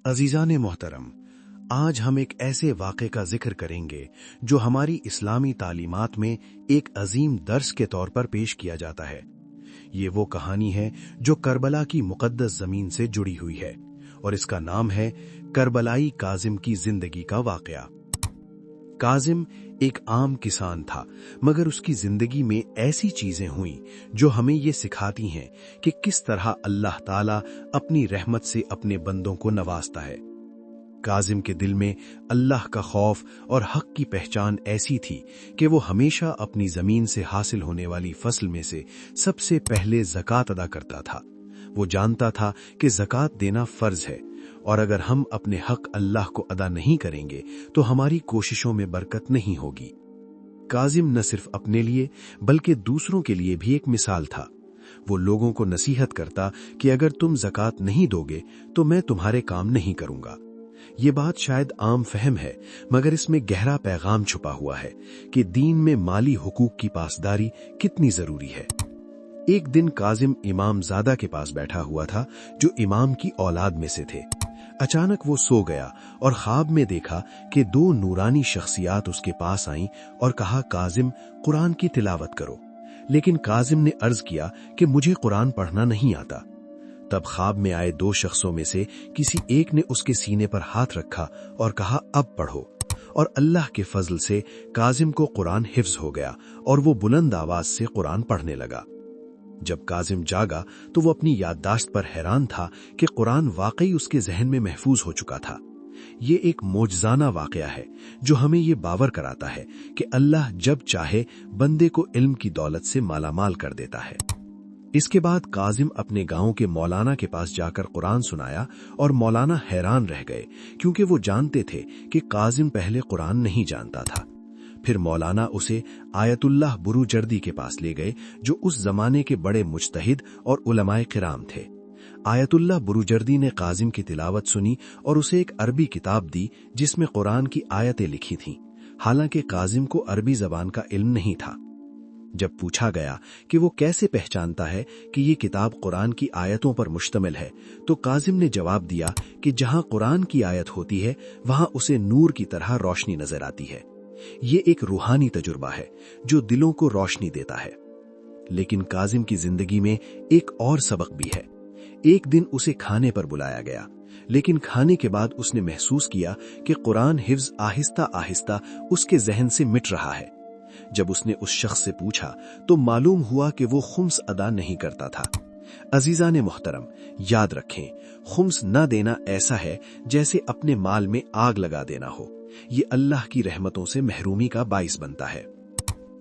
अजीज़ान मोहतरम, आज हम एक ऐसे वाक़े का जिक्र करेंगे जो हमारी इस्लामी तालीमात में एक अजीम दर्स के तौर पर पेश किया जाता है। ये वो कहानी है जो करबला की मुक़द्दस ज़मीन से जुड़ी हुई है और इसका नाम है करबलाई काजिम की जिंदगी का वाक़या। काजिम एक आम किसान था, मगर उसकी जिंदगी में ऐसी चीजें हुईं जो हमें ये सिखाती हैं कि किस तरह अल्लाह ताला अपनी रहमत से अपने बंदों को नवाजता है। काजिम के दिल में अल्लाह का खौफ और हक की पहचान ऐसी थी कि वो हमेशा अपनी जमीन से हासिल होने वाली फसल में से सबसे पहले ज़कात अदा करता था। वो जानता था कि ज़कात देना फर्ज है और अगर हम अपने हक अल्लाह को अदा नहीं करेंगे तो हमारी कोशिशों में बरकत नहीं होगी। काजिम न सिर्फ अपने लिए बल्कि दूसरों के लिए भी एक मिसाल था। वो लोगों को नसीहत करता कि अगर तुम ज़कात नहीं दोगे तो मैं तुम्हारे काम नहीं करूंगा। ये बात शायद आम फहम है, मगर इसमें गहरा पैगाम छुपा हुआ है कि दीन में माली हुकूक की पासदारी कितनी जरूरी है। एक दिन काजिम इमाम ज़ादा के पास बैठा हुआ था, जो इमाम की औलाद में से थे। अचानक वो सो गया और ख्वाब में देखा कि दो नूरानी शख्सियात उसके पास आईं और कहा, काजिम, कुरान की तिलावत करो। लेकिन काजिम ने अर्ज किया कि मुझे कुरान पढ़ना नहीं आता। तब ख्वाब में आए दो शख्सों में से किसी एक ने उसके सीने पर हाथ रखा और कहा, अब पढ़ो। और अल्लाह के फजल से काजिम को कुरान हिफ्ज हो गया और वो बुलंद आवाज से कुरान पढ़ने लगा। जब काजिम जागा तो वो अपनी याददाश्त पर हैरान था कि कुरान वाकई उसके जहन में महफूज हो चुका था। ये एक मौजज़ाना वाकया है जो हमें ये बावर कराता है कि अल्लाह जब चाहे बंदे को इल्म की दौलत से मालामाल कर देता है। इसके बाद काजिम अपने गांव के मौलाना के पास जाकर कुरान सुनाया और मौलाना हैरान रह गए, क्योंकि वो जानते थे कि काजिम पहले कुरान नहीं जानता था। फिर मौलाना उसे आयतुल्लाह बुरूजर्दी के पास ले गए, जो उस जमाने के बड़े मुज्तहिद और उलमाए किराम थे। आयतुल्लाह बुरूजर्दी ने काजिम की तिलावत सुनी और उसे एक अरबी किताब दी जिसमें कुरान की आयतें लिखी थीं। हालांकि काजिम को अरबी जबान का इल्म नहीं था। जब पूछा गया कि वो कैसे पहचानता है कि ये किताब कुरान की आयतों पर मुश्तमिल है, तो काजिम ने जवाब दिया कि जहां कुरान की आयत होती है वहां उसे नूर की तरह रोशनी नजर आती है। ये एक रूहानी तजुर्बा है जो दिलों को रोशनी देता है। लेकिन काजिम की जिंदगी में एक और सबक भी है। एक दिन उसे खाने पर बुलाया गया, लेकिन खाने के बाद उसने महसूस किया कि कुरान हिफ्ज आहिस्ता आहिस्ता उसके जहन से मिट रहा है। जब उसने उस शख्स से पूछा तो मालूम हुआ कि वो खुम्स अदा नहीं करता था। अजीज़ान मोहतरम, याद रखें, खुम्स न देना ऐसा है जैसे अपने माल में आग लगा देना हो। ये अल्लाह की रहमतों से महरूमी का बाइस बनता है।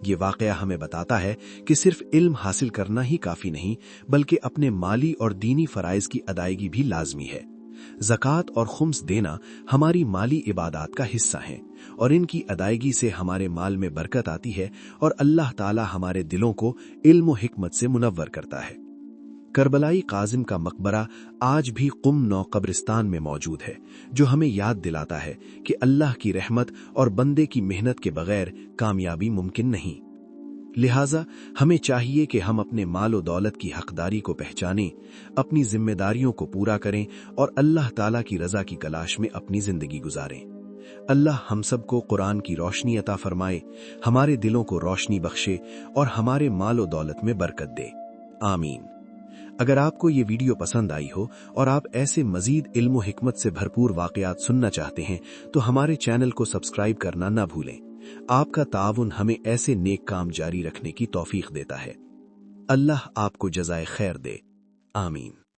ये वाकया हमें बताता है कि सिर्फ इल्म हासिल करना ही काफी नहीं, बल्कि अपने माली और दीनी फराइज की अदायगी भी लाजमी है। ज़कात और खुम्स देना हमारी माली इबादात का हिस्सा है और इनकी अदायगी से हमारे माल में बरकत आती है और अल्लाह ताला हमारे दिलों को इल्म और हिकमत से मुनव्वर करता है। करबलाई काजिम का मकबरा आज भी कुम नौ कब्रिस्तान में मौजूद है, जो हमें याद दिलाता है कि अल्लाह की रहमत और बंदे की मेहनत के बगैर कामयाबी मुमकिन नहीं। लिहाजा हमें चाहिए कि हम अपने माल और दौलत की हकदारी को पहचानें, अपनी जिम्मेदारियों को पूरा करें और अल्लाह ताला की रजा की तलाश में अपनी जिंदगी गुजारें। अल्लाह हम सबको कुरान की रोशनी अता फरमाए, हमारे दिलों को रोशनी बख्शे और हमारे माल और दौलत में बरकत दे। आमीन। अगर आपको ये वीडियो पसंद आई हो और आप ऐसे मजीद इल्म और हिकमत से भरपूर वाकयात सुनना चाहते हैं तो हमारे चैनल को सब्सक्राइब करना न भूलें। आपका ताउन हमें ऐसे नेक काम जारी रखने की तौफीक देता है। अल्लाह आपको जज़ाए खैर दे। आमीन।